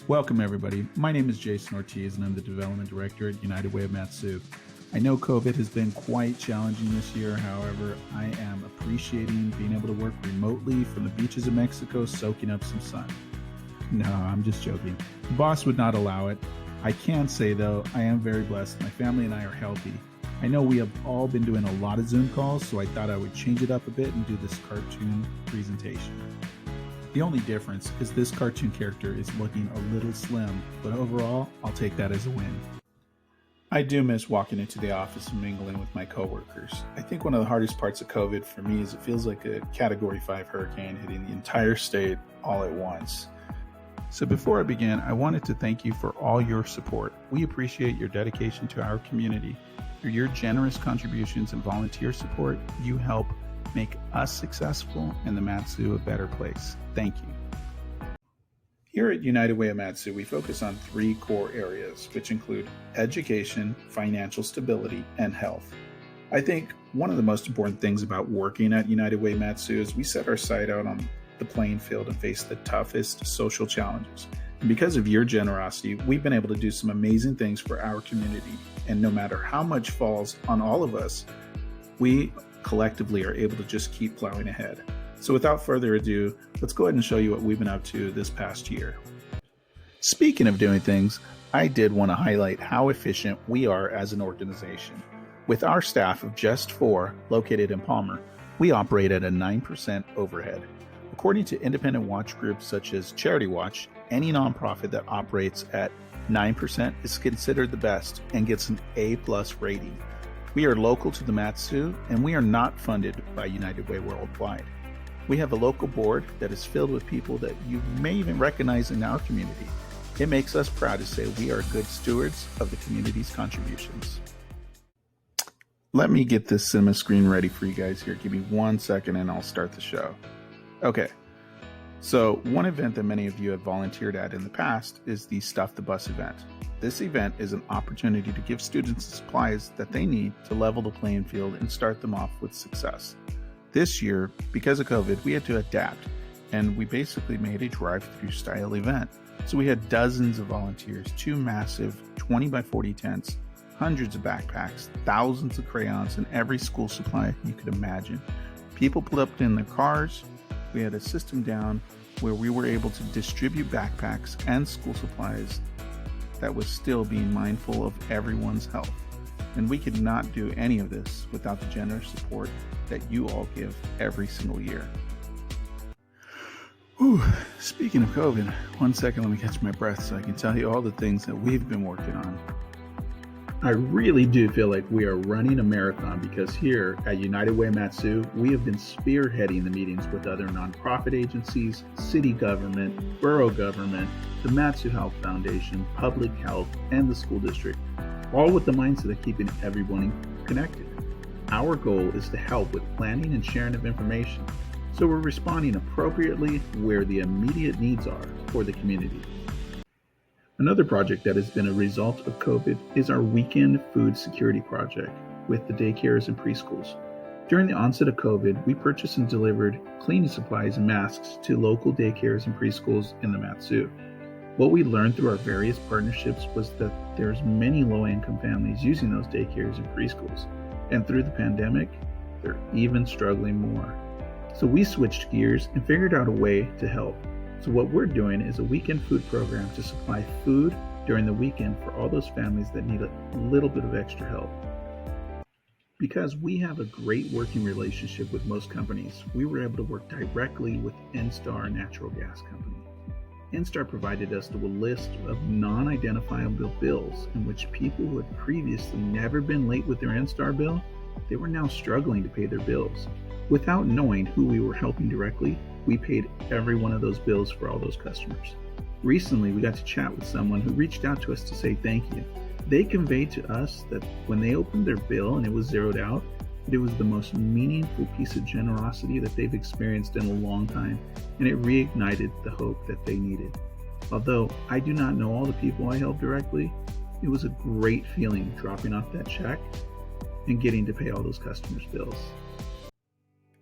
Welcome, everybody. My name is Jason Ortiz, and I'm the Development Director at United Way of Mat-Su. I know COVID has been quite challenging this year. However, I am appreciating being able to work remotely from the beaches of Mexico, soaking up some sun. No, I'm just joking. The boss would not allow it. I can say, though, I am very blessed. My family and I are healthy. I know we have all been doing a lot of Zoom calls, so I thought I would change it up a bit and do this cartoon presentation. The only difference is this cartoon character is looking a little slim, but overall, I'll take that as a win. I do miss walking into the office and mingling with my coworkers. I think one of the hardest parts of COVID for me is it feels like a Category 5 hurricane hitting the entire state all at once. So before I begin, I wanted to thank you for all your support. We appreciate your dedication to our community. Through your generous contributions and volunteer support, you help make us successful and the Mat-Su a better place. Thank you. Here at United Way of Mat-Su, we focus on 3 core areas, which include education, financial stability, and health. I think one of the most important things about working at United Way Mat-Su is we set our sight out on the playing field and face the toughest social challenges. And because of your generosity, we've been able to do some amazing things for our community. And no matter how much falls on all of us, we collectively are able to just keep plowing ahead. So without further ado, let's go ahead and show you what we've been up to this past year. Speaking of doing things, I did want to highlight how efficient we are as an organization. With our staff of just 4 located in Palmer, we operate at a 9% overhead. According to independent watch groups such as Charity Watch, any nonprofit that operates at 9% is considered the best and gets an A+ rating. We are local to the Mat-Su, and we are not funded by United Way Worldwide. We have a local board that is filled with people that you may even recognize in our community. It makes us proud to say we are good stewards of the community's contributions. Let me get this cinema screen ready for you guys here. Give me 1 second and I'll start the show. Okay, so one event that many of you have volunteered at in the past is the Stuff the Bus event. This event is an opportunity to give students the supplies that they need to level the playing field and start them off with success. This year, because of COVID, we had to adapt, and we basically made a drive-through style event. So we had dozens of volunteers, 2 massive 20 by 40 tents, hundreds of backpacks, thousands of crayons, and every school supply you could imagine. People pulled up in their cars. We had a system down where we were able to distribute backpacks and school supplies that was still being mindful of everyone's health. And we could not do any of this without the generous support that you all give every single year. Whew. Speaking of COVID, 1 second, let me catch my breath so I can tell you all the things that we've been working on. I really do feel like we are running a marathon because here at United Way Mat-Su, we have been spearheading the meetings with other nonprofit agencies, city government, borough government, the Mat-Su Health Foundation, public health, and the school district, all with the mindset of keeping everyone connected. Our goal is to help with planning and sharing of information, so we're responding appropriately where the immediate needs are for the community. Another project that has been a result of COVID is our weekend food security project with the daycares and preschools. During the onset of COVID, we purchased and delivered cleaning supplies and masks to local daycares and preschools in the Mat-Su. What we learned through our various partnerships was that there's many low-income families using those daycares and preschools, and through the pandemic, they're even struggling more. So we switched gears and figured out a way to help. So what we're doing is a weekend food program to supply food during the weekend for all those families that need a little bit of extra help. Because we have a great working relationship with most companies, we were able to work directly with NSTAR Natural Gas Company. NSTAR provided us with a list of non-identifiable bills in which people who had previously never been late with their NSTAR bill, they were now struggling to pay their bills. Without knowing who we were helping directly, we paid every one of those bills for all those customers. Recently, we got to chat with someone who reached out to us to say thank you. They conveyed to us that when they opened their bill and it was zeroed out, it was the most meaningful piece of generosity that they've experienced in a long time, and it reignited the hope that they needed. Although I do not know all the people I helped directly, it was a great feeling dropping off that check and getting to pay all those customers' bills.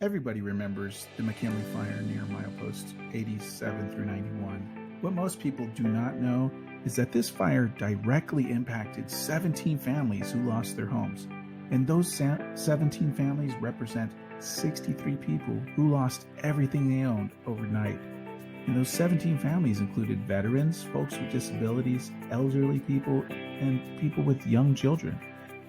Everybody remembers the McKinley fire near mileposts 87 through 91. What most people do not know is that this fire directly impacted 17 families who lost their homes. And those 17 families represent 63 people who lost everything they owned overnight. And those 17 families included veterans, folks with disabilities, elderly people, and people with young children.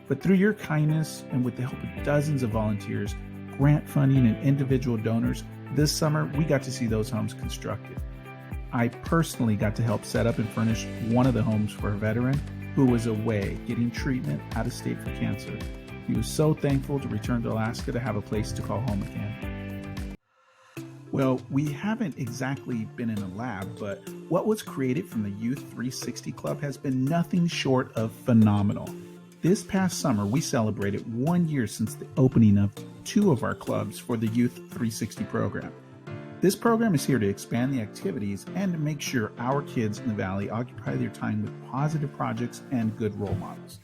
But through your kindness and with the help of dozens of volunteers, grant funding, and individual donors, this summer we got to see those homes constructed. I personally got to help set up and furnish one of the homes for a veteran who was away getting treatment out of state for cancer. He was so thankful to return to Alaska to have a place to call home again. Well, we haven't exactly been in a lab, but what was created from the Youth 360 Club has been nothing short of phenomenal. This past summer, we celebrated 1 year since the opening of 2 of our clubs for the Youth 360 program. This program is here to expand the activities and to make sure our kids in the Valley occupy their time with positive projects and good role models.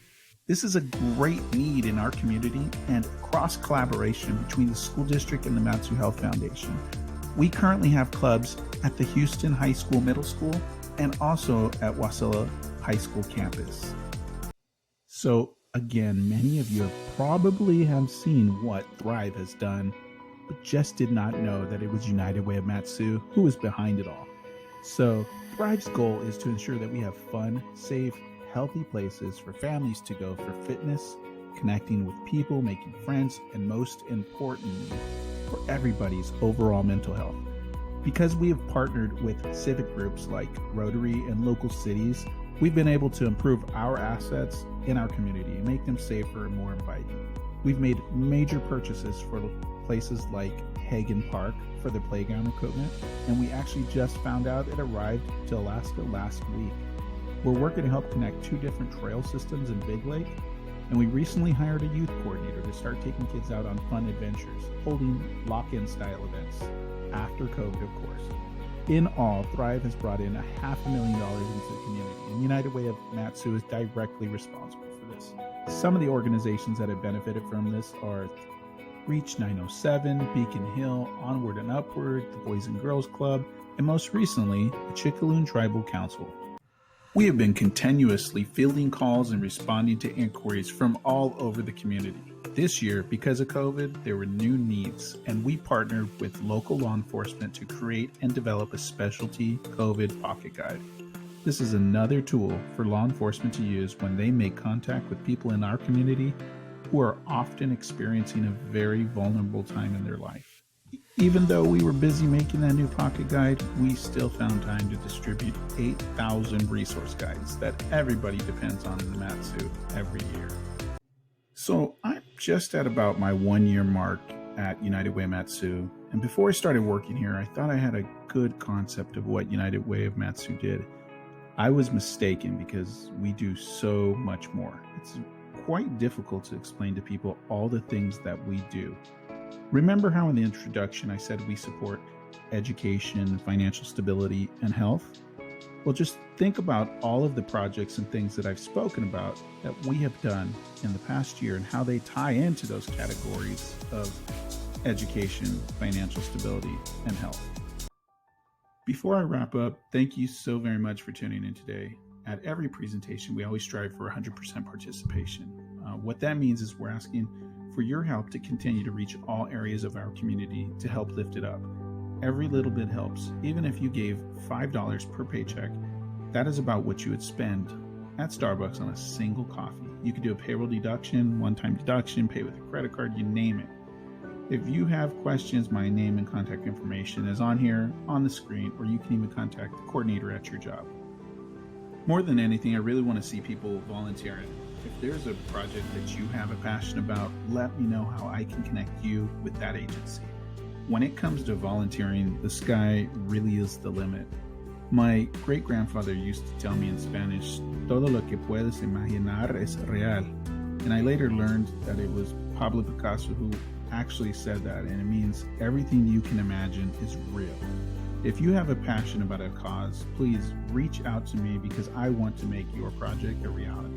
This is a great need in our community and cross-collaboration between the school district and the Mat-Su Health Foundation. We currently have clubs at the Houston High School Middle School and also at Wasilla High School campus. So again, many of you probably have seen what Thrive has done, but just did not know that it was United Way of Mat-Su who was behind it all. So Thrive's goal is to ensure that we have fun, safe, healthy places for families to go for fitness, connecting with people, making friends, and most importantly, for everybody's overall mental health. Because we have partnered with civic groups like Rotary and local cities, we've been able to improve our assets in our community and make them safer and more inviting. We've made major purchases for places like Hagen Park for their playground equipment, and we actually just found out it arrived to Alaska last week. We're working to help connect 2 different trail systems in Big Lake, and we recently hired a youth coordinator to start taking kids out on fun adventures, holding lock-in style events, after COVID, of course. In all, Thrive has brought in $500,000 into the community, and United Way of Mat-Su is directly responsible for this. Some of the organizations that have benefited from this are Reach 907, Beacon Hill, Onward and Upward, the Boys and Girls Club, and most recently, the Chickaloon Tribal Council. We have been continuously fielding calls and responding to inquiries from all over the community. This year, because of COVID, there were new needs, and we partnered with local law enforcement to create and develop a specialty COVID pocket guide. This is another tool for law enforcement to use when they make contact with people in our community who are often experiencing a very vulnerable time in their life. Even though we were busy making that new pocket guide, we still found time to distribute 8,000 resource guides that everybody depends on in the Mat-Su every year. So I'm just at about my 1 year mark at United Way of Mat-Su, and before I started working here, I thought I had a good concept of what United Way of Mat-Su did. I was mistaken because we do so much more. It's quite difficult to explain to people all the things that we do. Remember how in the introduction I said we support education, financial stability, and health? Well, just think about all of the projects and things that I've spoken about that we have done in the past year and how they tie into those categories of education, financial stability, and health. Before I wrap up, thank you so very much for tuning in today. At every presentation, we always strive for 100% participation. What that means is we're asking for your help to continue to reach all areas of our community to help lift it up. Every little bit helps. Even if you gave $5 per paycheck, that is about what you would spend at Starbucks on a single coffee. You could do a payroll deduction, one-time deduction, pay with a credit card, you name it. If you have questions, my name and contact information is on here on the screen, or you can even contact the coordinator at your job. More than anything, I really want to see people volunteering. If there's a project that you have a passion about, let me know how I can connect you with that agency. When it comes to volunteering, the sky really is the limit. My great-grandfather used to tell me in Spanish, todo lo que puedes imaginar es real. And I later learned that it was Pablo Picasso who actually said that, and it means everything you can imagine is real. If you have a passion about a cause, please reach out to me because I want to make your project a reality.